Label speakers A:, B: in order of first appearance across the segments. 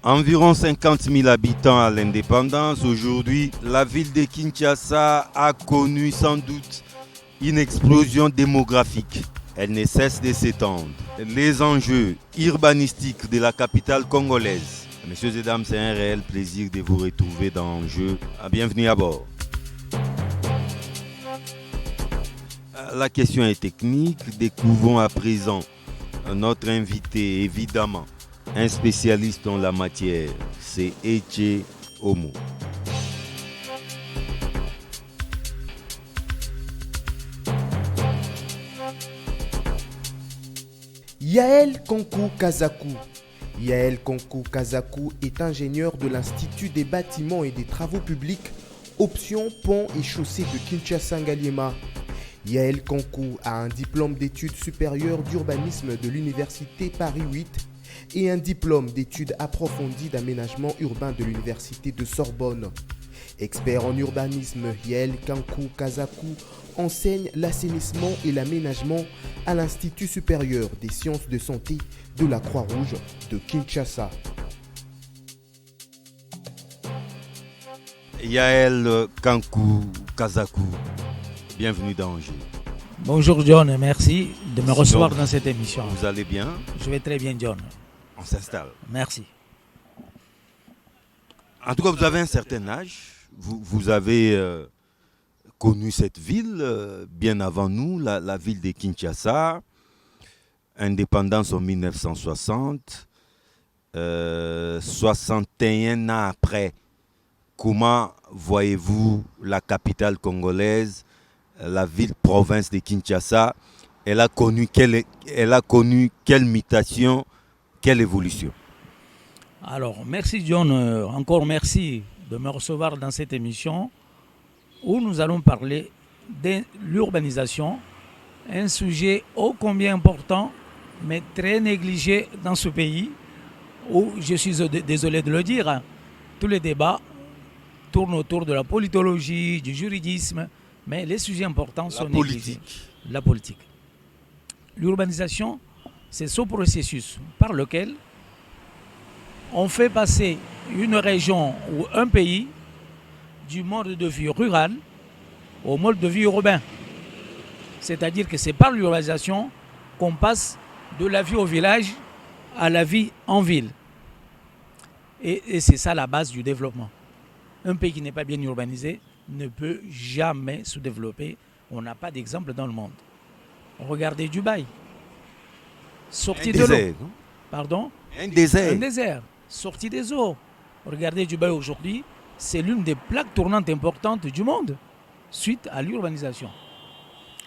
A: Environ 50 000 habitants à l'indépendance. Aujourd'hui, la ville de Kinshasa a connu sans doute une explosion démographique. Elle ne cesse de s'étendre. Les enjeux urbanistiques de la capitale congolaise. Messieurs et dames, c'est un réel plaisir de vous retrouver dans Enjeu. Bienvenue à bord. La question est technique. Découvrons à présent notre invité, évidemment. Un spécialiste en la matière, c'est Eche Omo.
B: Yael Kankou Kazakou. Yael Kankou Kazakou est ingénieur de l'Institut des bâtiments et des travaux publics, option pont et chaussée de Kinshasa-Ngaliema. Yael Kankou a un diplôme d'études supérieures d'urbanisme de l'Université Paris 8 et un diplôme d'études approfondies d'aménagement urbain de l'Université de Sorbonne. Expert en urbanisme, Yael Kankou Kazakou enseigne l'assainissement et l'aménagement à l'Institut supérieur des sciences de santé de la Croix-Rouge de Kinshasa.
A: Yael Kankou Kazakou, bienvenue dans Enjeu.
C: Bonjour John, merci de me recevoir dans cette émission.
A: Vous allez bien?
C: Je vais très bien John.
A: On s'installe.
C: Merci.
A: En tout cas, vous avez un certain âge. Vous avez connu cette ville bien avant nous, la ville de Kinshasa. Indépendance en 1960. 61 ans après. Comment voyez-vous la capitale congolaise, la ville-province de Kinshasa? Elle a connu quelle mutation? Quelle évolution?
C: Alors, merci John, encore merci de me recevoir dans cette émission où nous allons parler de l'urbanisation, un sujet ô combien important, mais très négligé dans ce pays, où, je suis désolé de le dire, tous les débats tournent autour de la politologie, du juridisme, mais les sujets importants sont négligés. La politique. L'urbanisation, c'est ce processus par lequel on fait passer une région ou un pays du mode de vie rural au mode de vie urbain. C'est-à-dire que c'est par l'urbanisation qu'on passe de la vie au village à la vie en ville. Et c'est ça la base du développement. Un pays qui n'est pas bien urbanisé ne peut jamais se développer. On n'a pas d'exemple dans le monde. Regardez Dubaï. Sortie de l'eau. Pardon?
A: Un désert.
C: Un désert. Sortie des eaux. Regardez Dubaï aujourd'hui, c'est l'une des plaques tournantes importantes du monde suite à l'urbanisation.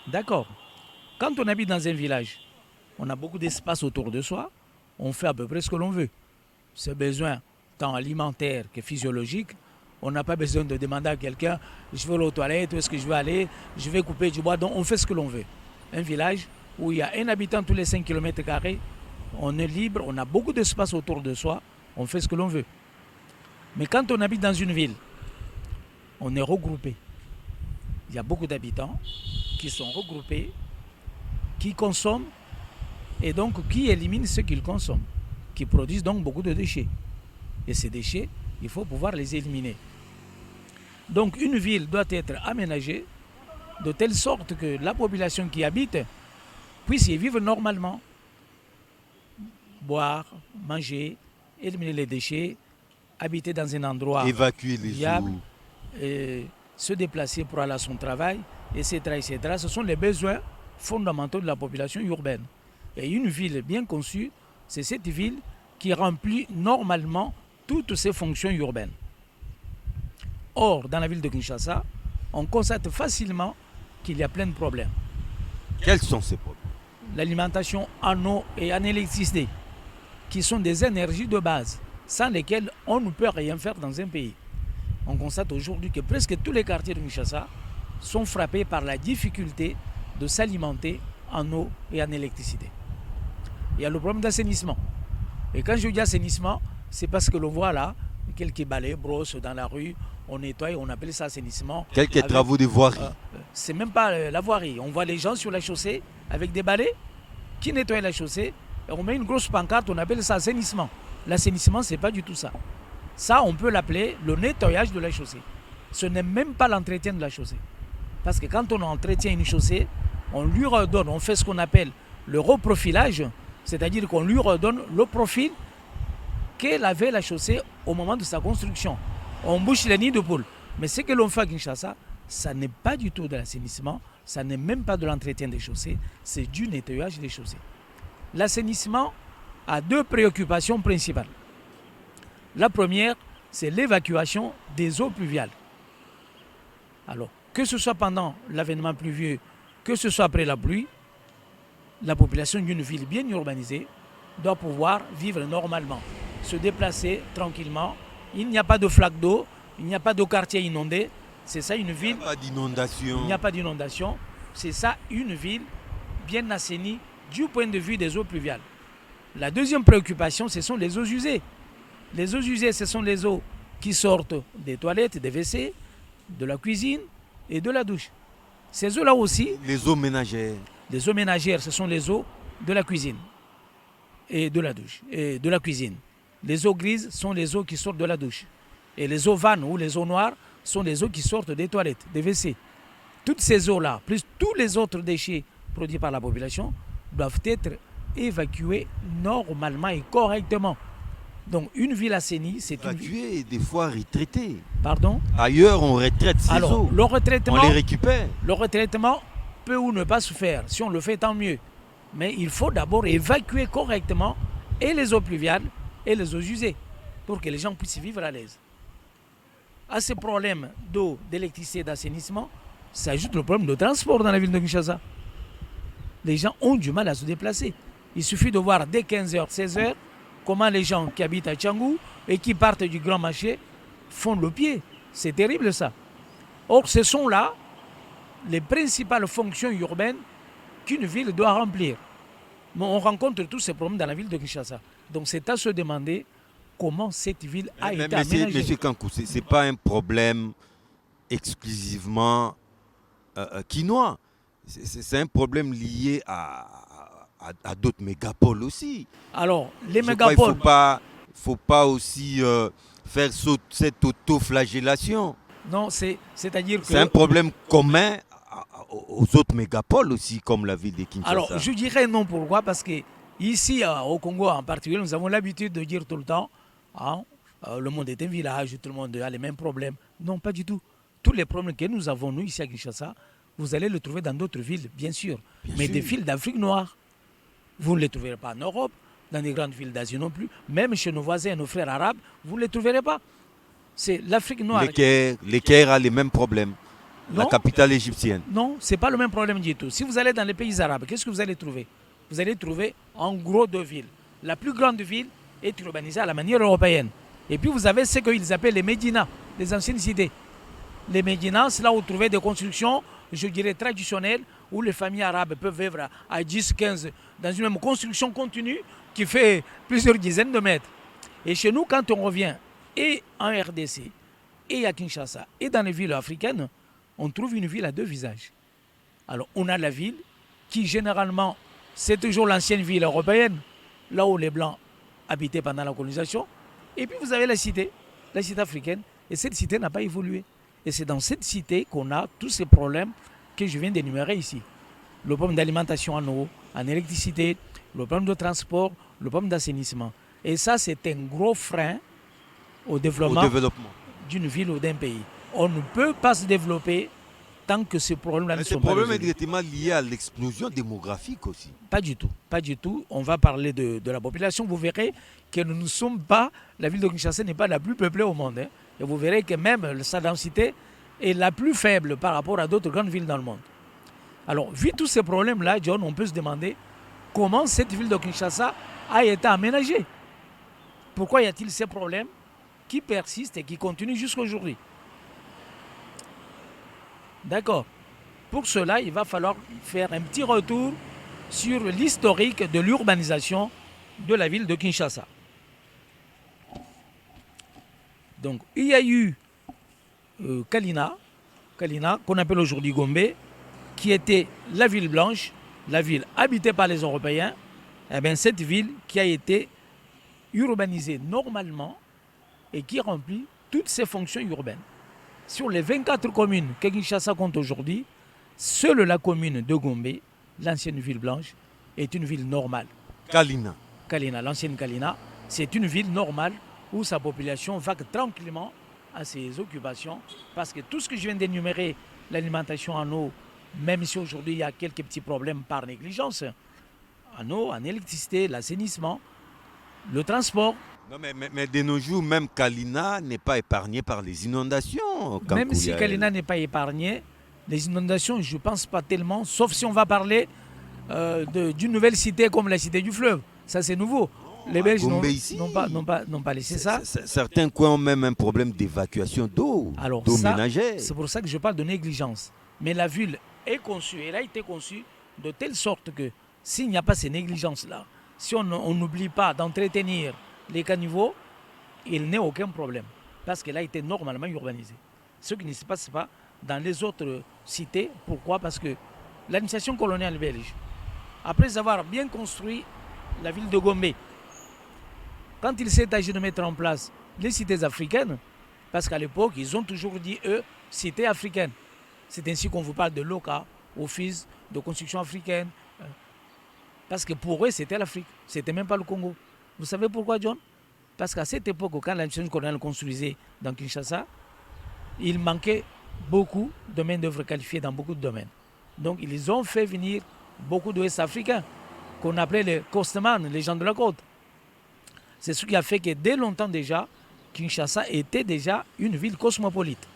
C: D'accord. Quand on habite dans un village, on a beaucoup d'espace autour de soi, on fait à peu près ce que l'on veut. Ses besoins, tant alimentaires que physiologiques, on n'a pas besoin de demander à quelqu'un, je veux aller aux toilettes, où est-ce que je vais aller, je vais couper du bois, donc on fait ce que l'on veut. Un village où il y a un habitant tous les 5 km², on est libre, on a beaucoup d'espace autour de soi, on fait ce que l'on veut. Mais quand on habite dans une ville, on est regroupé. Il y a beaucoup d'habitants qui sont regroupés, qui consomment et donc qui éliminent ce qu'ils consomment, qui produisent donc beaucoup de déchets. Et ces déchets, il faut pouvoir les éliminer. Donc une ville doit être aménagée de telle sorte que la population qui habite puisse y vivre normalement. Boire, manger, éliminer les déchets, habiter dans un endroit
A: évacuer les
C: viable,
A: eaux,
C: se déplacer pour aller à son travail, etc., etc. Ce sont les besoins fondamentaux de la population urbaine. Et une ville bien conçue, c'est cette ville qui remplit normalement toutes ses fonctions urbaines. Or, dans la ville de Kinshasa, on constate facilement qu'il y a plein de problèmes.
A: Quels sont ces problèmes?
C: L'alimentation en eau et en électricité, qui sont des énergies de base, sans lesquelles on ne peut rien faire dans un pays. On constate aujourd'hui que presque tous les quartiers de Kinshasa sont frappés par la difficulté de s'alimenter en eau et en électricité. Il y a le problème d'assainissement. Et quand je dis assainissement, c'est parce que l'on voit là, quelques balais, brosses dans la rue, on nettoie, on appelle ça assainissement.
A: Quelques travaux de voirie.
C: C'est même pas la voirie. On voit les gens sur la chaussée avec des balais qui nettoient la chaussée. Et on met une grosse pancarte, on appelle ça assainissement. L'assainissement, c'est pas du tout ça. Ça, on peut l'appeler le nettoyage de la chaussée. Ce n'est même pas l'entretien de la chaussée. Parce que quand on entretient une chaussée, on lui redonne, on fait ce qu'on appelle le reprofilage, c'est-à-dire qu'on lui redonne le profil qu'elle avait la chaussée au moment de sa construction. On bouche les nids de poules. Mais ce que l'on fait à Kinshasa, ça n'est pas du tout de l'assainissement, ça n'est même pas de l'entretien des chaussées, c'est du nettoyage des chaussées. L'assainissement a deux préoccupations principales. La première, c'est l'évacuation des eaux pluviales. Alors, que ce soit pendant l'avènement pluvieux, que ce soit après la pluie, la population d'une ville bien urbanisée doit pouvoir vivre normalement, se déplacer tranquillement. Il n'y a pas de flaque d'eau, il n'y a pas de quartier inondé. C'est ça une ville.
A: Il n'y a pas d'inondation.
C: Il n'y a pas d'inondation. C'est ça une ville bien assainie du point de vue des eaux pluviales. La deuxième préoccupation, ce sont les eaux usées. Les eaux usées, ce sont les eaux qui sortent des toilettes, des WC, de la cuisine et de la douche. Ces eaux-là aussi.
A: Les eaux ménagères.
C: Les eaux ménagères, ce sont les eaux de la cuisine et de la douche et de la cuisine. Les eaux grises sont les eaux qui sortent de la douche. Et les eaux vannes ou les eaux noires sont les eaux qui sortent des toilettes, des WC. Toutes ces eaux-là, plus tous les autres déchets produits par la population, doivent être évacués normalement et correctement. Donc une ville assainie, c'est une ville...
A: Évacuée et des fois retraitée.
C: Pardon?
A: Ailleurs, on retraite ces eaux.
C: Le retraitement,
A: on les récupère.
C: Le retraitement peut ou ne pas se faire. Si on le fait, tant mieux. Mais il faut d'abord évacuer correctement et les eaux pluviales et les eaux usées pour que les gens puissent vivre à l'aise. À ces problèmes d'eau, d'électricité, d'assainissement, s'ajoute le problème de transport dans la ville de Kinshasa. Les gens ont du mal à se déplacer. Il suffit de voir dès 15h, 16h, comment les gens qui habitent à Tchangou et qui partent du Grand Marché font le pied. C'est terrible ça. Or, ce sont là les principales fonctions urbaines qu'une ville doit remplir. Mais on rencontre tous ces problèmes dans la ville de Kinshasa. Donc c'est à se demander comment cette ville a été aménagée.
A: Monsieur Kankou, ce n'est pas un problème exclusivement quinois. C'est un problème lié à d'autres mégapoles aussi.
C: Alors, les mégapoles...
A: Il ne faut pas aussi faire cette auto-flagellation.
C: Non, c'est-à-dire que...
A: C'est un problème commun aux autres mégapoles aussi, comme la ville de Kinshasa.
C: Alors, je dirais non. Pourquoi? Parce que ici, au Congo en particulier, nous avons l'habitude de dire tout le temps, le monde est un village, tout le monde a les mêmes problèmes. Non, pas du tout. Tous les problèmes que nous avons, nous, ici à Kinshasa, vous allez les trouver dans d'autres villes, bien sûr. Mais des villes d'Afrique noire, vous ne les trouverez pas en Europe, dans les grandes villes d'Asie non plus. Même chez nos voisins, nos frères arabes, vous ne les trouverez pas. C'est l'Afrique noire.
A: Le Caire a les mêmes problèmes. Non, la capitale égyptienne.
C: Non, ce n'est pas le même problème du tout. Si vous allez dans les pays arabes, qu'est-ce que vous allez trouver? Vous allez trouver en gros deux villes. La plus grande ville est urbanisée à la manière européenne. Et puis vous avez ce qu'ils appellent les médinas, les anciennes cités. Les médinas, c'est là où vous trouvez des constructions, je dirais traditionnelles, où les familles arabes peuvent vivre à 10, 15, dans une même construction continue qui fait plusieurs dizaines de mètres. Et chez nous, quand on revient, et en RDC, et à Kinshasa, et dans les villes africaines, on trouve une ville à deux visages. Alors, on a la ville qui, généralement, c'est toujours l'ancienne ville européenne, là où les Blancs habitaient pendant la colonisation. Et puis, vous avez la cité africaine, et cette cité n'a pas évolué. Et c'est dans cette cité qu'on a tous ces problèmes que je viens d'énumérer ici. Le problème d'alimentation en eau, en électricité, le problème de transport, le problème d'assainissement. Et ça, c'est un gros frein au développement d'une ville ou d'un pays. On ne peut pas se développer tant que ces problèmes-là ne sont pas résolus.
A: Ce problème est directement lié à l'explosion démographique aussi.
C: Pas du tout, pas du tout. On va parler de la population. Vous verrez que nous ne sommes pas, la ville de Kinshasa n'est pas la plus peuplée au monde. Hein. Et vous verrez que même sa densité est la plus faible par rapport à d'autres grandes villes dans le monde. Alors, vu tous ces problèmes-là, John, on peut se demander comment cette ville de Kinshasa a été aménagée. Pourquoi y a-t-il ces problèmes qui persistent et qui continuent jusqu'à aujourd'hui? D'accord. Pour cela, il va falloir faire un petit retour sur l'historique de l'urbanisation de la ville de Kinshasa. Donc, il y a eu Kalina, qu'on appelle aujourd'hui Gombe, qui était la ville blanche, la ville habitée par les Européens. Eh bien, cette ville qui a été urbanisée normalement et qui remplit toutes ses fonctions urbaines. Sur les 24 communes que Kinshasa compte aujourd'hui, seule la commune de Gombe, l'ancienne ville blanche, est une ville normale.
A: Kalina.
C: Kalina, l'ancienne Kalina, c'est une ville normale où sa population vague tranquillement à ses occupations, parce que tout ce que je viens d'énumérer, l'alimentation en eau, même si aujourd'hui il y a quelques petits problèmes par négligence, en eau, en électricité, l'assainissement, le transport.
A: Non, mais de nos jours, même Kalina n'est pas épargnée par les inondations.
C: Même si Kalina n'est pas épargnée, les inondations, je ne pense pas tellement, sauf si on va parler d'une nouvelle cité comme la cité du fleuve. Ça, c'est nouveau. Les Belges n'ont pas laissé ça.
A: Certains coins ont même un problème d'évacuation d'eau ménagère.
C: C'est pour ça que je parle de négligence. Mais la ville est conçue, elle a été conçue de telle sorte que s'il n'y a pas ces négligences-là, si on n'oublie pas d'entretenir les caniveaux, il n'est aucun problème. Parce qu'elle a été normalement urbanisée. Ce qui ne se passe pas dans les autres cités. Pourquoi? Parce que l'administration coloniale belge, après avoir bien construit la ville de Gombe, quand il s'est agi de mettre en place les cités africaines, parce qu'à l'époque, ils ont toujours dit, eux, cités africaines. C'est ainsi qu'on vous parle de l'OCA, Office de construction africaine. Parce que pour eux, c'était l'Afrique. C'était même pas le Congo. Vous savez pourquoi, John? Parce qu'à cette époque, quand l'administration coloniale construisait dans Kinshasa, il manquait beaucoup de main-d'œuvre qualifiée dans beaucoup de domaines. Donc, ils ont fait venir beaucoup d'Ouest-Africains, qu'on appelait les coastmen, les gens de la côte. C'est ce qui a fait que dès longtemps déjà, Kinshasa était déjà une ville cosmopolite.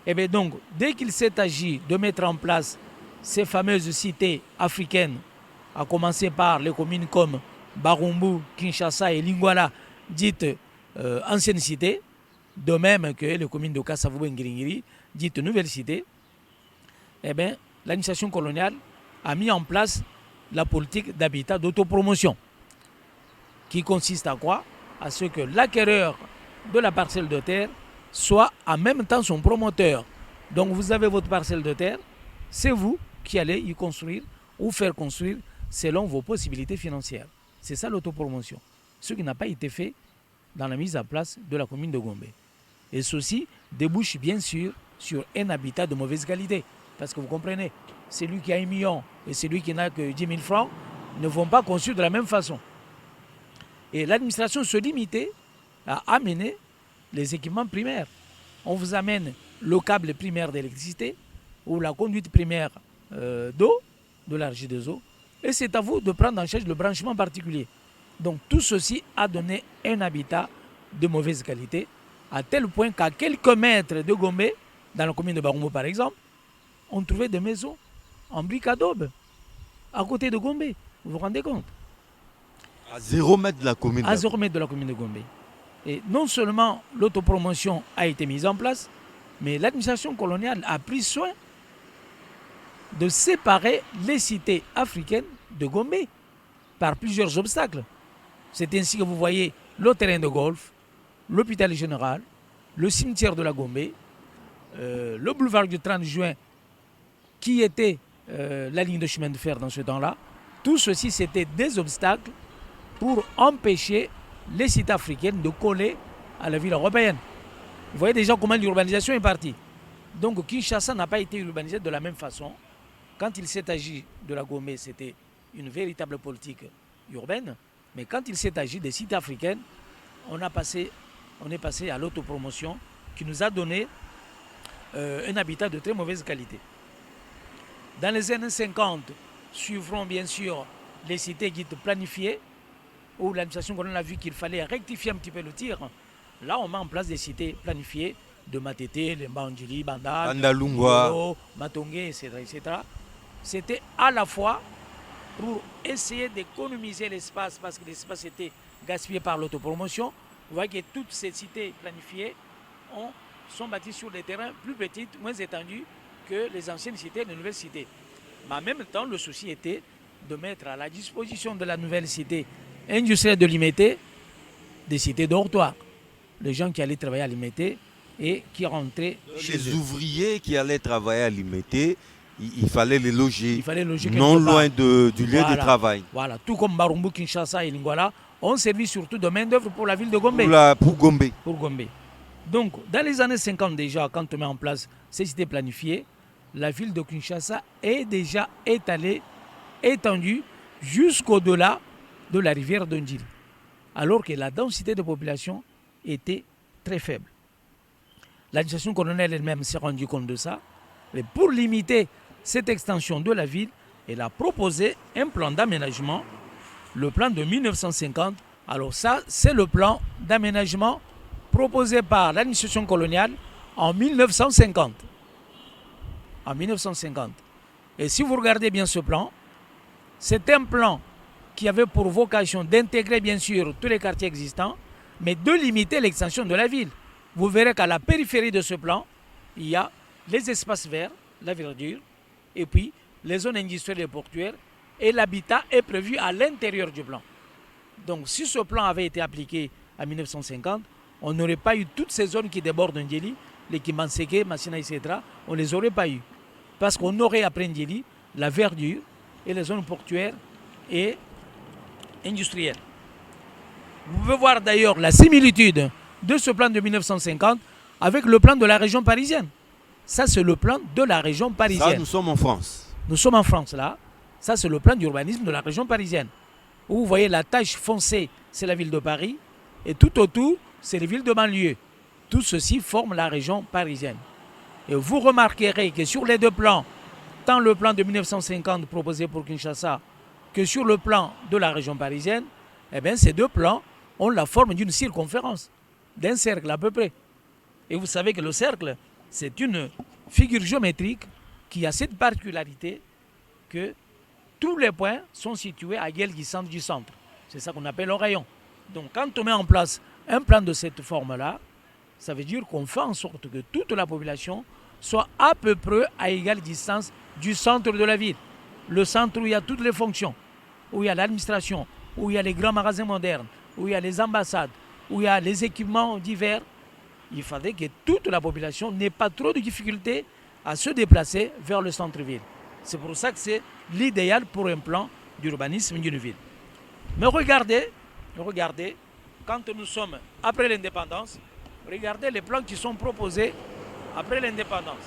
C: Et bien donc, dès qu'il s'est agi de mettre en place ces fameuses cités africaines, à commencer par les communes comme Barumbu, Kinshasa et Lingwala, dites anciennes cités, de même que les communes de Kasavubu et Ngiringiri, dites nouvelles cités, eh bien, l'administration coloniale a mis en place la politique d'habitat d'autopromotion, qui consiste à quoi? À ce que l'acquéreur de la parcelle de terre soit en même temps son promoteur. Donc vous avez votre parcelle de terre, c'est vous qui allez y construire ou faire construire selon vos possibilités financières. C'est ça l'autopromotion. Ce qui n'a pas été fait dans la mise en place de la commune de Gombe. Et ceci débouche bien sûr sur un habitat de mauvaise qualité. Parce que vous comprenez, celui qui a 1 million et celui qui n'a que 10 000 francs ne vont pas construire de la même façon. Et l'administration se limitait à amener les équipements primaires. On vous amène le câble primaire d'électricité ou la conduite primaire d'eau, de la régie des eaux, et c'est à vous de prendre en charge le branchement particulier. Donc tout ceci a donné un habitat de mauvaise qualité, à tel point qu'à quelques mètres de Gombe, dans la commune de Barumbu par exemple, on trouvait des maisons en briques adobe, à côté de Gombe. Vous vous rendez compte?
A: À 0 mètre de la commune.
C: À 0 mètre de la commune de Gombe. Et non seulement l'autopromotion a été mise en place, mais l'administration coloniale a pris soin de séparer les cités africaines de Gombe par plusieurs obstacles. C'est ainsi que vous voyez le terrain de golf, l'hôpital général, le cimetière de la Gombe, le boulevard du 30 juin, qui était la ligne de chemin de fer dans ce temps-là. Tout ceci, c'était des obstacles pour empêcher les cités africaines de coller à la ville européenne. Vous voyez déjà comment l'urbanisation est partie. Donc Kinshasa n'a pas été urbanisé de la même façon. Quand il s'est agi de la Gombe, c'était une véritable politique urbaine. Mais quand il s'est agi des cités africaines, on est passé à l'autopromotion qui nous a donné un habitat de très mauvaise qualité. Dans les années 50, suivront bien sûr les cités dites planifiées, où l'administration coloniale a vu qu'il fallait rectifier un petit peu le tir. Là, on met en place des cités planifiées de Matete, Lemba-Ondjili,
A: Bandalungwa,
C: Matongé, etc. C'était à la fois pour essayer d'économiser l'espace, parce que l'espace était gaspillé par l'autopromotion. Vous voyez que toutes ces cités planifiées sont bâties sur des terrains plus petits, moins étendus que les anciennes cités et les nouvelles cités. Mais en même temps, le souci était de mettre à la disposition de la nouvelle cité industrielle de Limete des cités dortoirs. Les gens qui allaient travailler à Limete et qui rentraient chez
A: Les
C: eux.
A: ouvriers qui allaient travailler à Limete, il fallait les loger,
C: Il fallait loger
A: non
C: quelque part.
A: loin du lieu de
C: Voilà.
A: travail.
C: Voilà, tout comme Barumbu, Kinshasa et Lingwala ont servi surtout de main-d'œuvre pour la ville de Gombe.
A: Pour Gombe.
C: Pour Gombe. Donc, dans les années 50 déjà, quand on met en place ces cités planifiées, la ville de Kinshasa est déjà étendue jusqu'au-delà de la rivière d'Ondjili, alors que la densité de population était très faible. L'administration coloniale elle-même s'est rendue compte de ça, mais pour limiter cette extension de la ville, elle a proposé un plan d'aménagement, le plan de 1950. Alors ça, c'est le plan d'aménagement proposé par l'administration coloniale en 1950. En 1950. Et si vous regardez bien ce plan, c'est un plan qui avait pour vocation d'intégrer bien sûr tous les quartiers existants, mais de limiter l'extension de la ville. Vous verrez qu'à la périphérie de ce plan, il y a les espaces verts, la verdure, et puis les zones industrielles et portuaires, et l'habitat est prévu à l'intérieur du plan. Donc si ce plan avait été appliqué en 1950, on n'aurait pas eu toutes ces zones qui débordent Ndjeli, les Kimanseke, Massina, etc. On ne les aurait pas eu. Parce qu'on aurait après Ndjeli la verdure et les zones portuaires et industrielles. Vous pouvez voir d'ailleurs la similitude de ce plan de 1950 avec le plan de la région parisienne. Ça, c'est le plan de la région parisienne.
A: Ça, nous sommes en France.
C: Nous sommes en France, là. Ça, c'est le plan d'urbanisme de la région parisienne. Où vous voyez la tache foncée, c'est la ville de Paris. Et tout autour, c'est les villes de banlieue. Tout ceci forme la région parisienne. Et vous remarquerez que sur les deux plans, tant le plan de 1950 proposé pour Kinshasa que sur le plan de la région parisienne, eh bien, ces deux plans ont la forme d'une circonférence, d'un cercle à peu près. Et vous savez que le cercle, c'est une figure géométrique qui a cette particularité que tous les points sont situés à égale distance du centre. C'est ça qu'on appelle un rayon. Donc quand on met en place un plan de cette forme-là, ça veut dire qu'on fait en sorte que toute la population soit à peu près à égale distance du centre de la ville. Le centre où il y a toutes les fonctions, où il y a l'administration, où il y a les grands magasins modernes, où il y a les ambassades, où il y a les équipements divers. Il fallait que toute la population n'ait pas trop de difficultés à se déplacer vers le centre-ville. C'est pour ça que c'est l'idéal pour un plan d'urbanisme d'une ville. Mais regardez, quand nous sommes après l'indépendance, regardez les plans qui sont proposés après l'indépendance.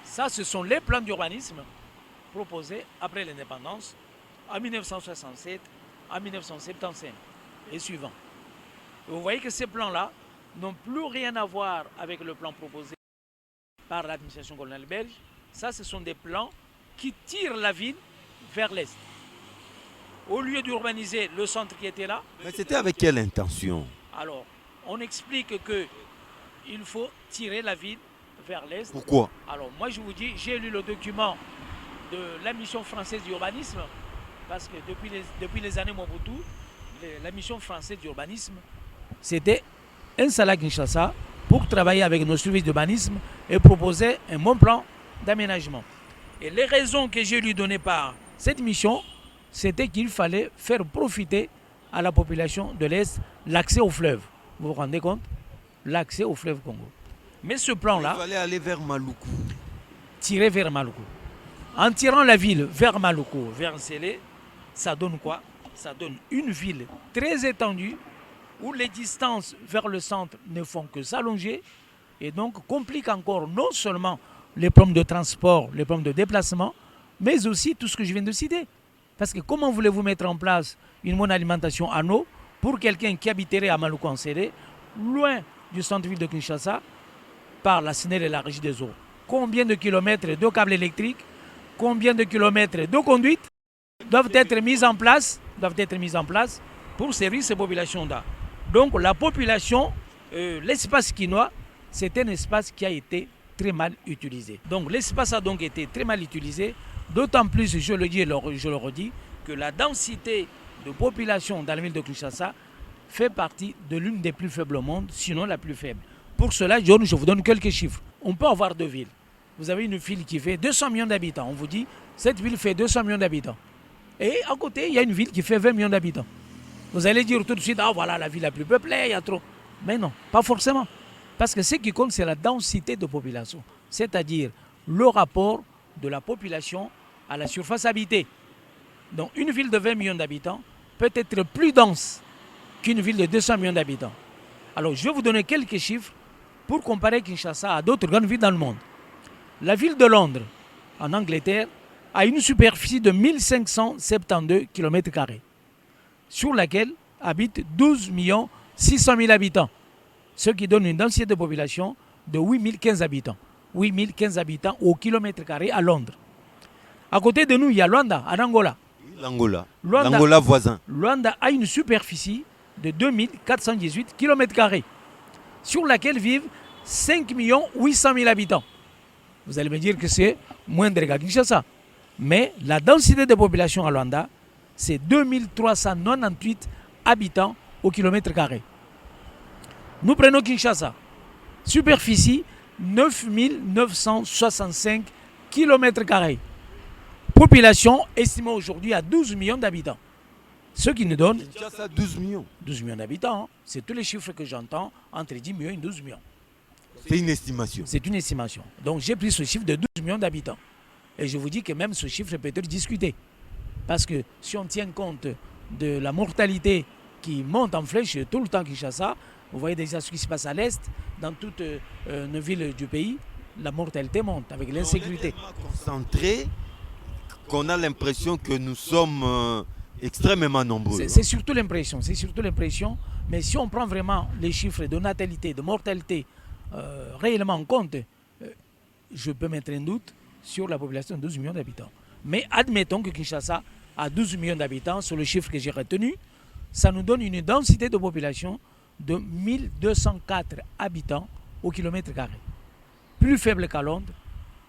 C: Ça, ce sont les plans d'urbanisme proposés après l'indépendance en 1967, en 1975 et suivant. Et vous voyez que ces plans-là n'ont plus rien à voir avec le plan proposé par l'administration coloniale belge. Ça, ce sont des plans qui tirent la ville vers l'est. Au lieu d'urbaniser le centre qui était là.
A: Mais c'était avec quelle intention?
C: Alors, on explique qu'il faut tirer la ville vers l'est.
A: Pourquoi?
C: Alors, moi, je vous dis, j'ai lu le document de la mission française d'urbanisme, parce que depuis les années Mobutu, la mission française d'urbanisme, c'était installer à Kinshasa pour travailler avec nos services d'urbanisme et proposer un bon plan d'aménagement. Et les raisons que j'ai lui données par cette mission, c'était qu'il fallait faire profiter à la population de l'Est l'accès au fleuve. Vous vous rendez compte? L'accès au fleuve Congo. Mais ce plan-là...
A: Il fallait aller vers Maluku.
C: Tirer vers Maluku. En tirant la ville vers Maluku, vers Nsélé, ça donne quoi? Ça donne une ville très étendue où les distances vers le centre ne font que s'allonger et donc complique encore non seulement les problèmes de transport, les problèmes de déplacement, mais aussi tout ce que je viens de citer. Parce que comment voulez-vous mettre en place une bonne alimentation en eau pour quelqu'un qui habiterait à Maluku-Nsélé, loin du centre-ville de Kinshasa, par la SNEL et la Régie des eaux? Combien de kilomètres de câbles électriques, combien de kilomètres de conduites doivent être mis en place pour servir ces populations-là? Donc la population, l'espace quinois, c'est un espace qui a été très mal utilisé. Donc l'espace a donc été très mal utilisé, d'autant plus, je le dis et je le redis, que la densité de population dans la ville de Kinshasa fait partie de l'une des plus faibles au monde, sinon la plus faible. Pour cela, je vous donne quelques chiffres. On peut avoir deux villes. Vous avez une ville qui fait 200 millions d'habitants. On vous dit Cette ville fait 200 millions d'habitants. Et à côté, il y a une ville qui fait 20 millions d'habitants. Vous allez dire tout de suite, ah voilà, la ville la plus peuplée, il y a trop. Mais non, pas forcément. Parce que ce qui compte, c'est la densité de population. C'est-à-dire le rapport de la population à la surface habitée. Donc une ville de 20 millions d'habitants peut être plus dense qu'une ville de 200 millions d'habitants. Alors je vais vous donner quelques chiffres pour comparer Kinshasa à d'autres grandes villes dans le monde. La ville de Londres, en Angleterre, a une superficie de 1572 km², sur laquelle habitent 12 600 000 habitants, ce qui donne une densité de population de 8015 habitants. 8015 habitants au km² à Londres. À côté de nous, il y a Luanda, en Angola.
A: L'Angola voisin.
C: Luanda a une superficie de 2418 km², sur laquelle vivent 5 800 000 habitants. Vous allez me dire que c'est moindre qu'à Kinshasa. Mais la densité de population à Luanda, c'est 2398 habitants au km². Nous prenons Kinshasa. Superficie 9965 km². Population estimée aujourd'hui à 12 millions d'habitants. Ce qui nous donne...
A: Kinshasa, 12 millions.
C: 12 millions d'habitants. Hein. C'est tous les chiffres que j'entends entre 10 millions et 12 millions.
A: C'est une estimation.
C: C'est une estimation. Donc j'ai pris ce chiffre de 12 millions d'habitants. Et je vous dis que même ce chiffre peut être discuté. Parce que si on tient compte de la mortalité qui monte en flèche tout le temps à Kinshasa, vous voyez déjà ce qui se passe à l'Est, dans toutes nos villes du pays, la mortalité monte avec l'insécurité.
A: On est tellement concentré qu'on a l'impression que nous sommes extrêmement nombreux.
C: C'est surtout l'impression, Mais si on prend vraiment les chiffres de natalité, de mortalité réellement en compte, je peux mettre un doute sur la population de 12 millions d'habitants. Mais admettons que Kinshasa a 12 millions d'habitants, sur le chiffre que j'ai retenu, ça nous donne une densité de population de 1204 habitants au km². Plus faible qu'à Londres,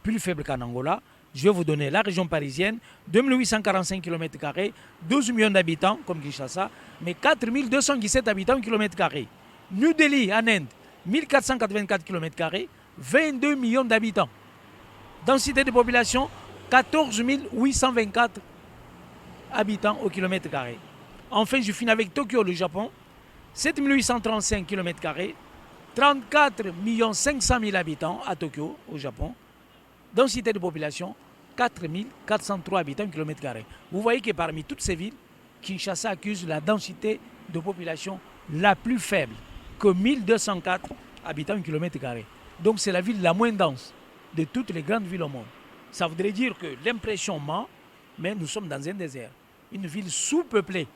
C: plus faible qu'en Angola. Je vais vous donner la région parisienne, 2845 km², 12 millions d'habitants comme Kinshasa, mais 4217 habitants au km². New Delhi en Inde, 1484 km², 22 millions d'habitants. Densité de population, 14 824 habitants au km². Enfin, je finis avec Tokyo, le Japon, 7 835 km², 34 500 000 habitants à Tokyo, au Japon. Densité de population, 4 403 habitants au km². Vous voyez que parmi toutes ces villes, Kinshasa accuse la densité de population la plus faible, que 1204 habitants au km². Donc c'est la ville la moins dense de toutes les grandes villes au monde. Ça voudrait dire que l'impression ment, mais nous sommes dans un désert. Une ville sous-peuplée.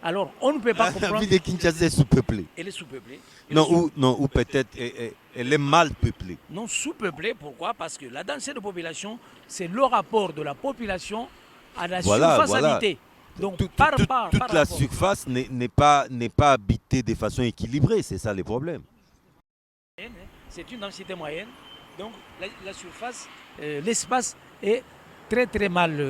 C: Alors, on ne peut pas comprendre...
A: La ville de Kinshasa est sous-peuplée.
C: Elle est sous-peuplée.
A: Ou peut-être elle est mal peuplée.
C: Non, sous-peuplée, pourquoi? Parce que la densité de population, c'est le rapport de la population à la surface habitée. Donc,
A: toute la surface n'est pas habitée de façon équilibrée, c'est ça le problème.
C: C'est une densité moyenne. Donc, la surface, l'espace est très très mal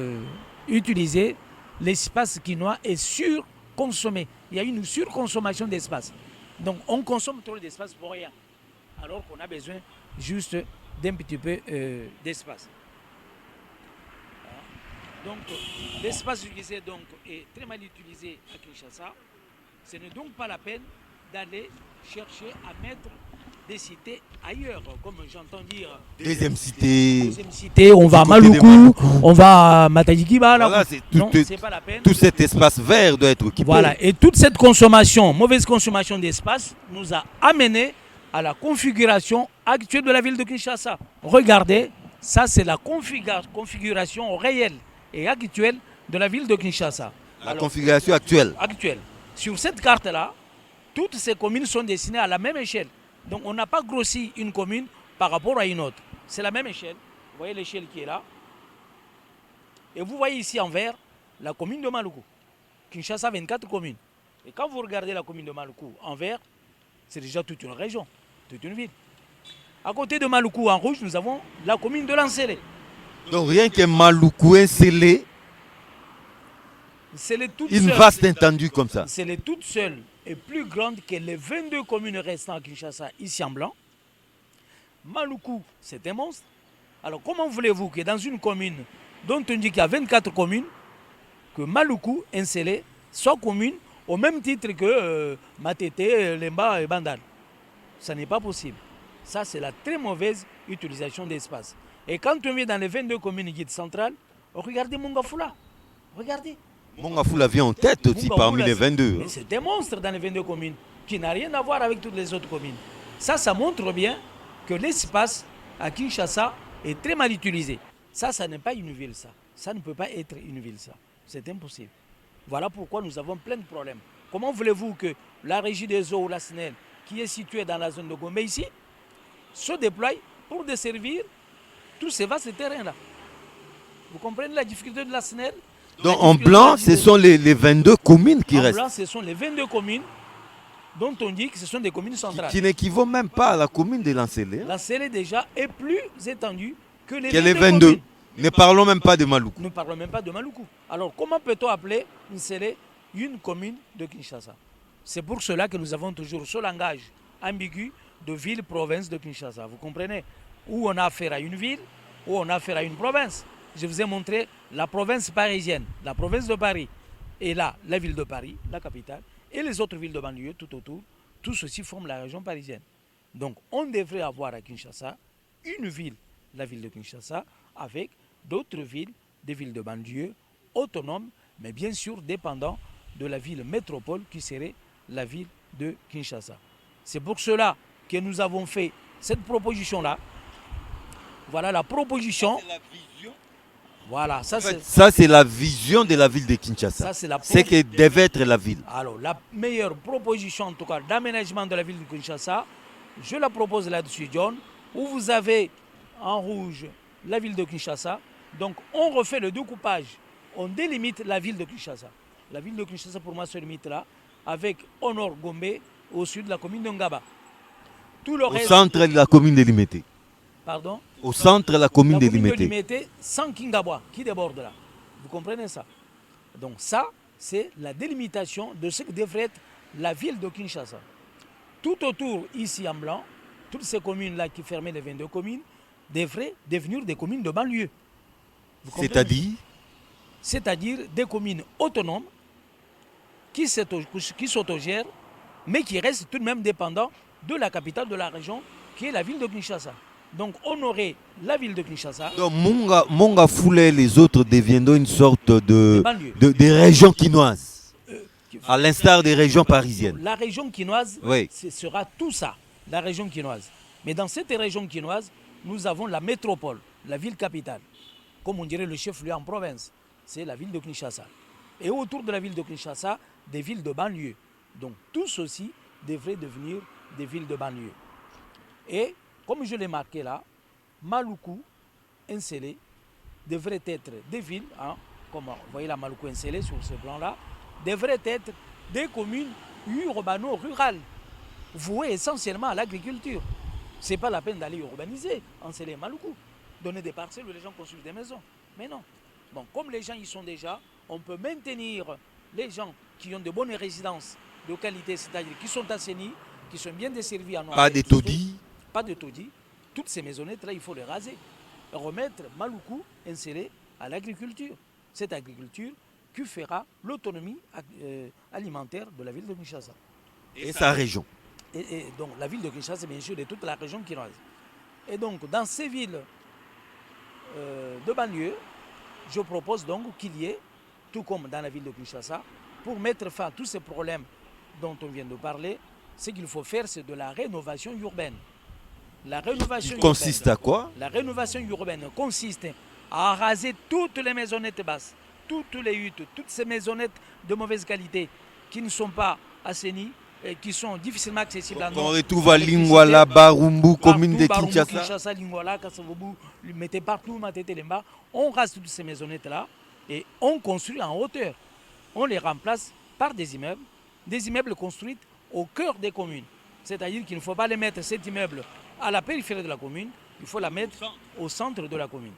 C: utilisé. L'espace quinois est surconsommé. Il y a une surconsommation d'espace. Donc on consomme trop d'espace pour rien. Alors qu'on a besoin juste d'un petit peu d'espace. Donc l'espace utilisé donc, est très mal utilisé à Kinshasa. Ce n'est donc pas la peine d'aller chercher à mettre des cités ailleurs, comme j'entends dire.
A: Deuxième cité,
C: on va à Maluku, on va à Matadikiba.
A: Voilà,
C: non, c'est pas la peine.
A: Tout cet espace vert doit être occupé.
C: Voilà, et toute cette consommation, mauvaise consommation d'espace, nous a amené à la configuration actuelle de la ville de Kinshasa. Regardez, ça c'est la configuration réelle et actuelle de la ville de Kinshasa.
A: Configuration actuelle.
C: Sur cette carte-là, toutes ces communes sont dessinées à la même échelle. Donc on n'a pas grossi une commune par rapport à une autre. C'est la même échelle. Vous voyez l'échelle qui est là. Et vous voyez ici en vert la commune de Maluku. Kinshasa, 24 communes. Et quand vous regardez la commune de Maluku en vert, c'est déjà toute une région, toute une ville. À côté de Maluku en rouge, nous avons la commune de Lansele.
A: Donc rien que Maluku et Sélé, une vaste étendue comme ça.
C: C'est les toutes seules et plus grande que les 22 communes restantes à Kinshasa, ici en blanc. Maluku, c'est un monstre. Alors comment voulez-vous que dans une commune dont on dit qu'il y a 24 communes, que Maluku, Nsele, soient communes au même titre que Matete, Lemba et Bandal. Ça n'est pas possible. Ça, c'est la très mauvaise utilisation d'espace. Et quand on vient dans les 22 communes guides centrales, regardez Mongafula. Regardez.
A: Mongafula vient en tête aussi parmi les 22.
C: Mais c'est un monstre dans les 22 communes qui n'a rien à voir avec toutes les autres communes. Ça montre bien que l'espace à Kinshasa est très mal utilisé. Ça n'est pas une ville, ça. Ça ne peut pas être une ville, ça. C'est impossible. Voilà pourquoi nous avons plein de problèmes. Comment voulez-vous que la régie des eaux ou la SNEL, qui est située dans la zone de Gombe ici, se déploie pour desservir tous ces vastes terrains-là? Vous comprenez la difficulté de la SNEL?
A: Donc en blanc, ce sont les 22 communes qui restent.
C: En blanc, ce sont les 22 communes dont on dit que ce sont des communes centrales.
A: Qui n'équivaut même pas à la commune de Lansele.
C: Lansele déjà est plus étendue que les
A: 22
C: communes.
A: Ne parlons même pas de Maluku.
C: Nous ne parlons même pas de Maluku. Alors comment peut-on appeler Nsele une commune de Kinshasa? C'est pour cela que nous avons toujours ce langage ambigu de ville-province de Kinshasa. Vous comprenez? Où on a affaire à une ville, où on a affaire à une province. Je vous ai montré la province parisienne, la province de Paris, et là, la ville de Paris, la capitale, et les autres villes de banlieue tout autour. Tout ceci forme la région parisienne. Donc on devrait avoir à Kinshasa une ville, la ville de Kinshasa, avec d'autres villes, des villes de banlieue, autonomes, mais bien sûr dépendant de la ville métropole qui serait la ville de Kinshasa. C'est pour cela que nous avons fait cette proposition-là. Voilà la proposition. Voilà, ça
A: c'est la vision de la ville de Kinshasa. C'est que devait être la ville.
C: Alors, la meilleure proposition, en tout cas, d'aménagement de la ville de Kinshasa, je la propose là-dessus, John, où vous avez en rouge la ville de Kinshasa. Donc, on refait le découpage. On délimite la ville de Kinshasa. La ville de Kinshasa, pour moi, se limite là, avec au nord Gombe, au sud la commune de Ngaba.
A: Au centre de la commune de Limete.
C: Pardon?
A: Au centre de la commune de
C: Limete, sans Kingabwa, qui déborde là. Vous comprenez ça? Donc ça, c'est la délimitation de ce que devrait être la ville de Kinshasa. Tout autour, ici en blanc, toutes ces communes-là qui fermaient les 22 communes, devraient devenir des communes de banlieue.
A: C'est-à-dire?
C: C'est-à-dire des communes autonomes qui s'autogèrent, mais qui restent tout de même dépendants de la capitale de la région, qui est la ville de Kinshasa. Donc on aurait la ville de Kinshasa.
A: Donc Mongafula et les autres deviendront une sorte de région quinoise, à l'instar des régions parisiennes.
C: La région quinoise,
A: oui.
C: Ce sera tout ça, la région quinoise. Mais dans cette région quinoise, nous avons la métropole, la ville capitale. Comme on dirait le chef-lieu en province, c'est la ville de Kinshasa. Et autour de la ville de Kinshasa, des villes de banlieue. Donc tout ceci devrait devenir des villes de banlieue. Et comme je l'ai marqué là, Maluku, Nsele devraient être des villes, comme vous voyez la Maluku Nsele sur ce plan-là, devraient être des communes urbano-rurales, vouées essentiellement à l'agriculture. Ce n'est pas la peine d'aller urbaniser Nsele et Maluku, donner des parcelles où les gens construisent des maisons. Mais non. Bon, comme les gens y sont déjà, on peut maintenir les gens qui ont de bonnes résidences de qualité, c'est-à-dire qui sont assainis, qui sont bien desservis en
A: pas de taudis.
C: Pas de taudis. Toutes ces maisonnettes-là, il faut les raser. Et remettre Maluku, Nsele à l'agriculture. Cette agriculture qui fera l'autonomie alimentaire de la ville de Kinshasa.
A: Et sa région.
C: Et donc la ville de Kinshasa, bien sûr, de toute la région quinoise. Et donc dans ces villes de banlieue, je propose donc qu'il y ait, tout comme dans la ville de Kinshasa, pour mettre fin à tous ces problèmes dont on vient de parler, ce qu'il faut faire, c'est de la rénovation urbaine. La rénovation urbaine
A: consiste à quoi?
C: La rénovation urbaine consiste à raser toutes les maisonnettes basses, toutes les huttes, toutes ces maisonnettes de mauvaise qualité qui ne sont pas assainies et qui sont difficilement accessibles à nous.
A: On retrouve à Lingwala, Barumbu, commune de Kinshasa.
C: Kinshasa, Lingwala, Kassavubu, mettez partout, Matete Lemba. On rase toutes ces maisonnettes-là et on construit en hauteur. On les remplace par des immeubles construits au cœur des communes. C'est-à-dire qu'il ne faut pas les mettre, cet immeuble, à la périphérie de la commune, il faut la mettre au centre de la commune.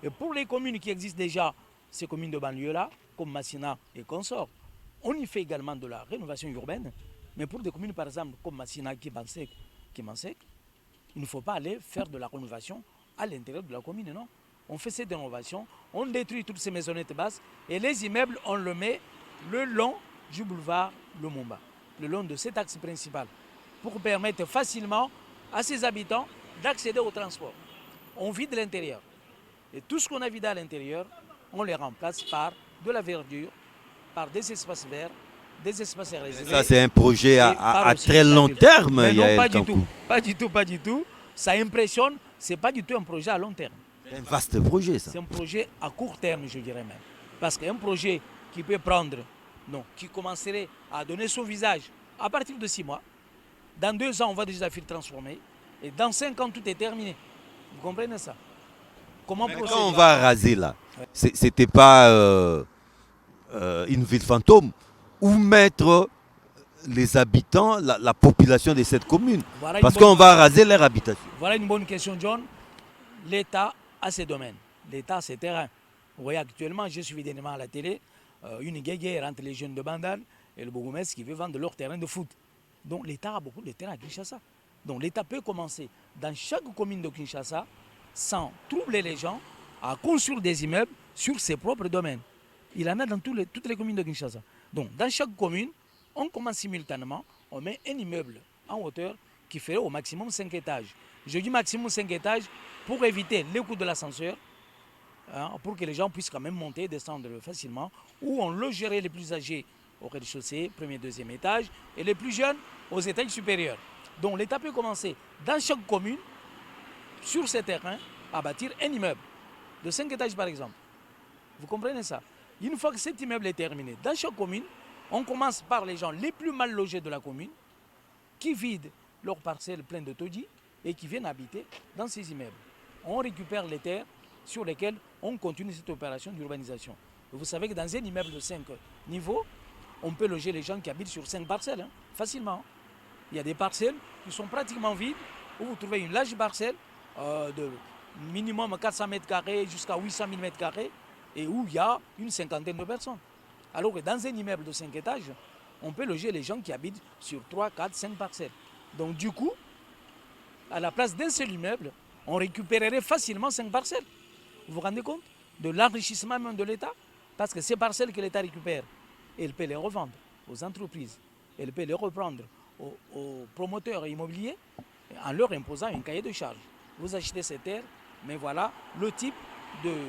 C: Et pour les communes qui existent déjà, ces communes de banlieue-là, comme Massina et consorts, on y fait également de la rénovation urbaine. Mais pour des communes, par exemple, comme Massina, Kimansek, il ne faut pas aller faire de la rénovation à l'intérieur de la commune, non. on fait cette rénovation, on détruit toutes ces maisonnettes basses et les immeubles, on le met le long du boulevard Lumumba, le long de cet axe principal, pour permettre facilement à ses habitants d'accéder au transport. On vide l'intérieur. Et tout ce qu'on a vidé à l'intérieur, on les remplace par de la verdure, par des espaces verts, des espaces réservés.
A: Ça, c'est un projet à très long terme,
C: mais non,
A: Yael
C: pas du
A: Kankou.
C: tout. Pas du tout. Ça impressionne, c'est pas du tout un projet à long terme.
A: C'est un vaste projet, ça.
C: C'est un projet à court terme, je dirais même. Parce qu'un projet qui peut prendre, non, qui commencerait à donner son visage à partir de 6 mois, dans 2 ans, on voit déjà la file transformée, et dans 5 ans, tout est terminé. Vous comprenez ça? Comment
A: Mais
C: procéder?
A: quand on va raser là, c'était pas une ville fantôme ou mettre les habitants, la population de cette commune.
C: Voilà
A: Parce
C: une bonne-
A: qu'on va raser leur habitation.
C: Voilà une bonne question, John. L'État a ses domaines, l'État a ses terrains. Vous voyez, actuellement, j'ai suivi dernièrement à la télé une guerre entre les jeunes de Bandal et le bourgmestre qui veut vendre leur terrain de foot. Donc l'État a beaucoup de terrains à Kinshasa. Donc l'État peut commencer dans chaque commune de Kinshasa, sans troubler les gens, à construire des immeubles sur ses propres domaines. Il en a dans toutes les communes de Kinshasa. Donc dans chaque commune, on commence simultanément, on met un immeuble en hauteur qui ferait au maximum 5 étages. Je dis maximum 5 étages pour éviter les coûts de l'ascenseur, hein, pour que les gens puissent quand même monter et descendre facilement, ou on logerait les plus âgés au rez-de-chaussée, premier, deuxième étage, et les plus jeunes aux étages supérieurs. Donc l'État peut commencer dans chaque commune, sur ces terrains, à bâtir un immeuble de 5 étages par exemple. Vous comprenez ça? Une fois que cet immeuble est terminé, dans chaque commune, on commence par les gens les plus mal logés de la commune, qui vident leurs parcelles pleines de taudis et qui viennent habiter dans ces immeubles. On récupère les terres sur lesquelles on continue cette opération d'urbanisation. Vous savez que dans un immeuble de 5 niveaux, on peut loger les gens qui habitent sur 5 parcelles, hein, facilement. Il y a des parcelles qui sont pratiquement vides, où vous trouvez une large parcelle de minimum 400 mètres carrés jusqu'à 800 000 mètres carrés, et où il y a une cinquantaine de personnes. Alors que dans un immeuble de 5 étages, on peut loger les gens qui habitent sur 3, 4, 5 parcelles. Donc du coup, à la place d'un seul immeuble, on récupérerait facilement 5 parcelles. Vous vous rendez compte de l'enrichissement même de l'État? Parce que ces parcelles que l'État récupère, il peut les revendre aux entreprises, il peut les reprendre aux promoteurs immobiliers en leur imposant un cahier de charges. Vous achetez ces terres, mais voilà le type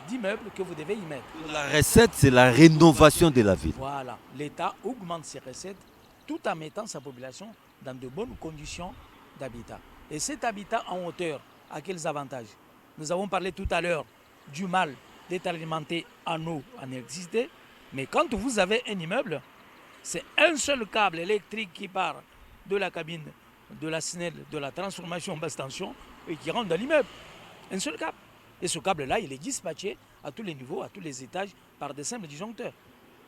C: d'immeuble que vous devez y mettre.
A: La recette, c'est la rénovation de la ville.
C: Voilà, l'État augmente ses recettes tout en mettant sa population dans de bonnes conditions d'habitat. Et cet habitat en hauteur a quels avantages? Nous avons parlé tout à l'heure du mal d'être alimenté en eau, en électricité, mais quand vous avez un immeuble, c'est un seul câble électrique qui part de la cabine de la SNEL, de la transformation en basse tension, et qui rentre dans l'immeuble. Un seul câble. Et ce câble-là, il est dispatché à tous les niveaux, à tous les étages, par des simples disjoncteurs.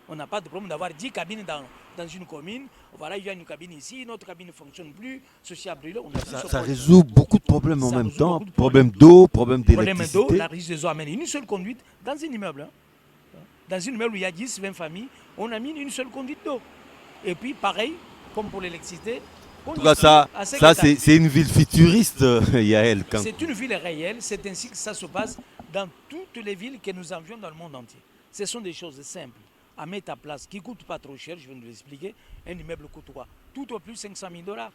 C: On n'a pas de problème d'avoir 10 cabines dans une commune. Voilà, il y a une cabine ici, notre cabine ne fonctionne plus, ceci a brûlé.
A: Ça résout beaucoup de problèmes en
C: Ça
A: même
C: résout
A: temps.
C: beaucoup de
A: Problème d'eau, problème
C: Problème d'eau,
A: d'électricité.
C: la riche des eaux amène une seule conduite dans un immeuble. Hein. Dans un immeuble où il y a 10, 20 familles, on a mis une seule conduite d'eau. Et puis, pareil, comme pour l'électricité.
A: En tout cas, ça c'est une ville futuriste, Yael Kankou.
C: C'est une ville réelle, c'est ainsi que ça se passe dans toutes les villes que nous envions dans le monde entier. Ce sont des choses simples à mettre à place, qui ne coûtent pas trop cher, je viens de l'expliquer. Un immeuble coûte quoi? Tout au plus 500 000 $.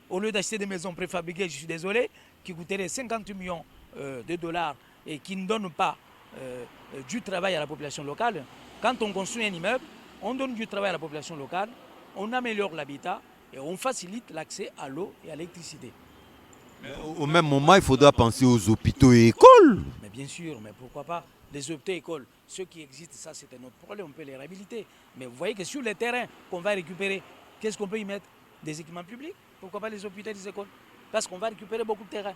C: Au lieu d'acheter des maisons préfabriquées, je suis désolé, qui coûteraient 50 millions de dollars et qui ne donnent pas du travail à la population locale, quand on construit un immeuble, on donne du travail à la population locale, on améliore l'habitat et on facilite l'accès à l'eau et à l'électricité.
A: Au même moment, il faudra penser aux hôpitaux et écoles.
C: Mais bien sûr, mais pourquoi pas? Les hôpitaux et écoles, ceux qui existent, ça c'est un autre problème, on peut les réhabiliter. Mais vous voyez que sur les terrains qu'on va récupérer, qu'est-ce qu'on peut y mettre? Des équipements publics. Pourquoi pas les hôpitaux et les écoles? Parce qu'on va récupérer beaucoup de terrain.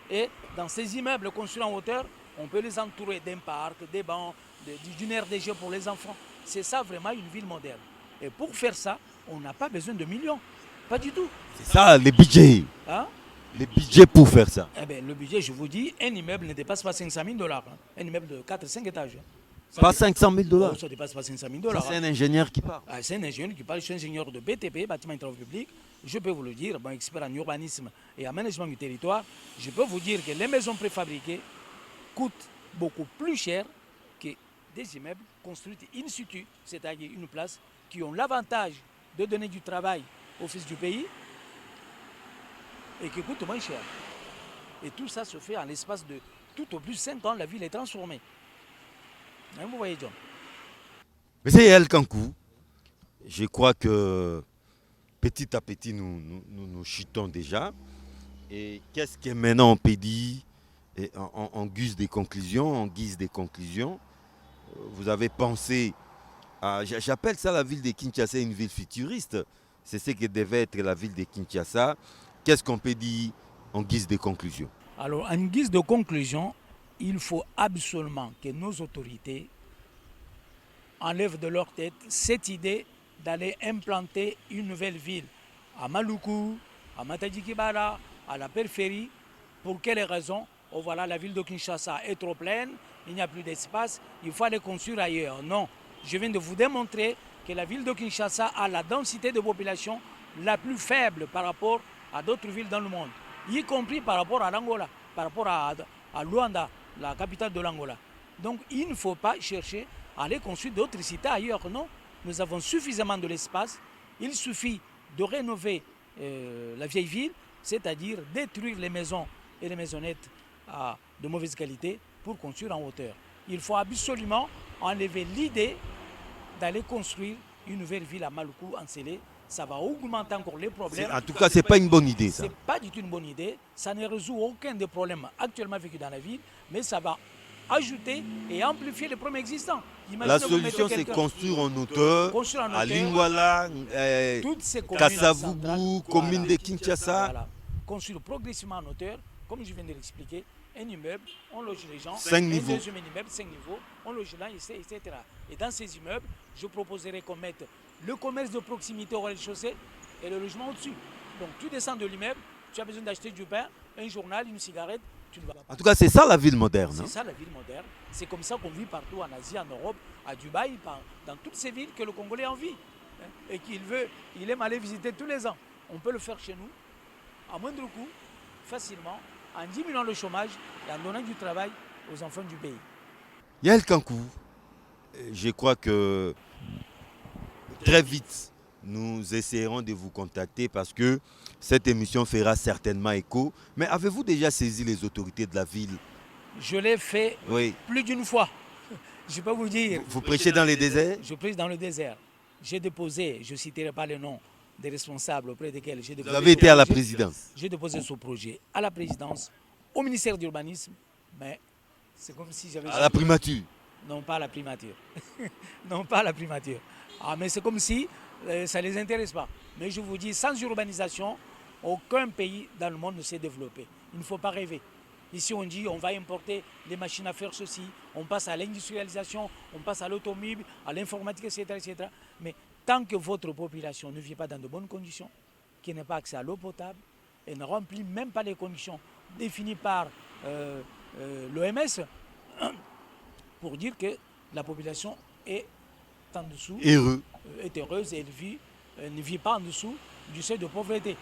C: Et dans ces immeubles construits en hauteur, on peut les entourer d'un parc, des bancs, d'une aire de jeu pour les enfants. C'est ça vraiment une ville moderne. Et pour faire ça, on n'a pas besoin de millions. Pas du tout.
A: C'est ça, les budgets.
C: Hein?
A: Les budgets pour faire ça.
C: Eh bien, le budget, je vous dis, un immeuble ne dépasse pas 500 000 $. Hein. Un immeuble de 4-5 étages. Hein.
A: Pas 500 000 $.
C: Oh, ça ne dépasse pas 500 000 $.
A: C'est un ingénieur qui parle.
C: Ah, c'est un ingénieur qui parle. Je suis ingénieur de BTP, bâtiment et travaux publics. Je peux vous le dire, bon, expert en urbanisme et en management du territoire. Je peux vous dire que les maisons préfabriquées coûtent beaucoup plus cher que des immeubles construits in situ, c'est-à-dire une place qui ont l'avantage de donner du travail aux fils du pays et qui coûtent moins cher. Et tout ça se fait en l'espace de tout au plus 5 ans, la ville est transformée. Hein, vous voyez, John.
A: Monsieur Yael Kankou, je crois que petit à petit, nous chutons déjà. Et qu'est-ce que maintenant on peut dire en guise des conclusions, vous avez pensé à... J'appelle ça la ville de Kinshasa une ville futuriste. C'est ce que devait être la ville de Kinshasa. Qu'est-ce qu'on peut dire en guise de conclusion?
C: Alors, en guise de conclusion, il faut absolument que nos autorités enlèvent de leur tête cette idée d'aller implanter une nouvelle ville à Maluku, à Matadi-Kibala, à la périphérie. Pour quelles raisons? Oh voilà, la ville de Kinshasa est trop pleine, il n'y a plus d'espace, il faut aller construire ailleurs. Non, je viens de vous démontrer que la ville de Kinshasa a la densité de population la plus faible par rapport à d'autres villes dans le monde, y compris par rapport à l'Angola, par rapport à Luanda, la capitale de l'Angola. Donc il ne faut pas chercher à aller construire d'autres cités ailleurs. Non, nous avons suffisamment de l'espace, il suffit de rénover la vieille ville, c'est-à-dire détruire les maisons et les maisonnettes de mauvaise qualité pour construire en hauteur. Il faut absolument enlever l'idée d'aller construire une nouvelle ville à Maluku, en Sélé. Ça va augmenter encore les problèmes.
A: En tout cas, ce n'est pas une bonne idée, ça.
C: Ce n'est pas du tout une bonne idée. Ça ne résout aucun des problèmes actuellement vécus dans la ville, mais ça va ajouter et amplifier les problèmes existants. Imaginez
A: la solution, c'est construire en hauteur, à Lingwala, Kassavubu, commune de Kinshasa.
C: Voilà. Construire progressivement en hauteur, comme je viens de l'expliquer, un immeuble, on loge les gens,
A: 5 niveaux.
C: Un deuxième immeuble, 5 niveaux, on loge les gens, etc. Et dans ces immeubles, je proposerai qu'on mette le commerce de proximité au rez-de-chaussée et le logement au-dessus. Donc tu descends de l'immeuble, tu as besoin d'acheter du pain, un journal, une cigarette, tu ne vas pas.
A: En tout cas, c'est ça la ville moderne.
C: C'est ça la ville moderne. C'est comme ça qu'on vit partout en Asie, en Europe, à Dubaï, dans toutes ces villes que le Congolais en vit. Et qu'il aime aller visiter tous les ans. On peut le faire chez nous, à moindre coût, facilement, en diminuant le chômage et en donnant du travail aux enfants du pays.
A: Yael Kankou, je crois que très vite, nous essaierons de vous contacter parce que cette émission fera certainement écho. Mais avez-vous déjà saisi les autorités de la ville?
C: Je l'ai fait plus d'une fois. Je peux vous dire.
A: Vous prêchez dans les déserts?
C: Je prêche dans le désert. J'ai déposé, je ne citerai pas le nom des responsables auprès desquels j'ai déposé.
A: Vous avez été à la présidence?
C: J'ai déposé ce projet à la présidence, au ministère de l'urbanisme, mais c'est comme si j'avais...
A: À la primature?
C: Non, pas à la primature. Non, pas à la primature. Ah, mais c'est comme si ça ne les intéresse pas. Mais je vous dis, sans urbanisation, aucun pays dans le monde ne s'est développé. Il ne faut pas rêver. Ici, on dit on va importer les machines à faire ceci, on passe à l'industrialisation, on passe à l'automobile, à l'informatique, etc., etc. Mais tant que votre population ne vit pas dans de bonnes conditions, qui n'a pas accès à l'eau potable et ne remplit même pas les conditions définies par l'OMS, pour dire que la population est en dessous, est heureuse et elle ne vit pas en dessous du seuil de pauvreté.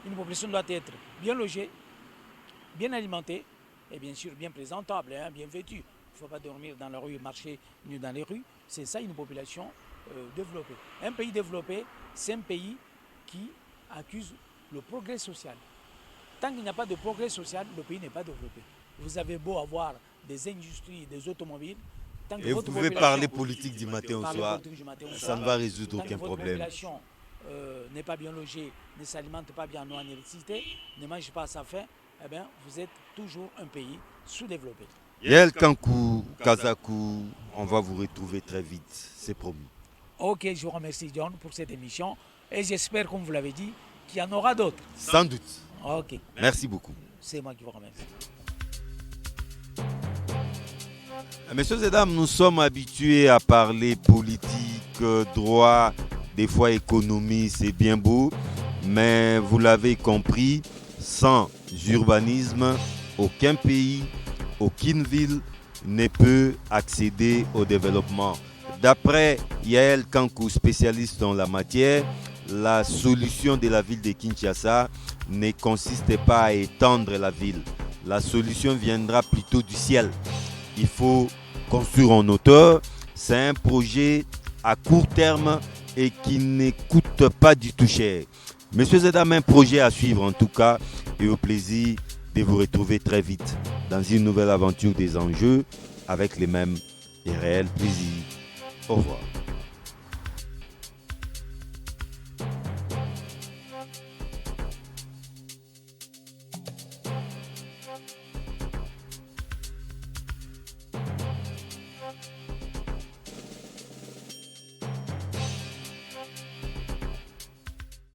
C: Une population doit être bien logée, bien alimentée et bien sûr bien présentable, bien vêtue. Il ne faut pas dormir dans la rue, marcher nu dans les rues. C'est ça une population développée. Un pays développé, c'est un pays qui accuse le progrès social. Tant qu'il n'y a pas de progrès social, le pays n'est pas développé. Vous avez beau avoir des industries, des automobiles.
A: Et vous pouvez parler politique du matin au soir, ça ne va résoudre aucun problème.
C: Tant que votre population n'est pas bien logée, ne s'alimente pas bien en électricité, ne mange pas à sa faim, eh bien, vous êtes toujours un pays sous-développé.
A: Yael Kankou, Kazakou, on va vous retrouver très vite, c'est promis.
C: Ok, je vous remercie John pour cette émission et j'espère, comme vous l'avez dit, qu'il y en aura d'autres.
A: Sans doute.
C: Ok.
A: Merci beaucoup.
C: C'est moi qui vous remercie.
A: Messieurs et dames, nous sommes habitués à parler politique, droit, des fois économie, c'est bien beau, mais vous l'avez compris, sans urbanisme, aucun pays, aucune ville ne peut accéder au développement. D'après Yael Kankou, spécialiste en la matière, la solution de la ville de Kinshasa ne consiste pas à étendre la ville. La solution viendra plutôt du ciel. Il faut construire en hauteur. C'est un projet à court terme et qui ne coûte pas du tout cher. Messieurs et dames, un projet à suivre en tout cas, et au plaisir de vous retrouver très vite dans une nouvelle aventure des enjeux avec les mêmes et réels plaisirs. Au revoir.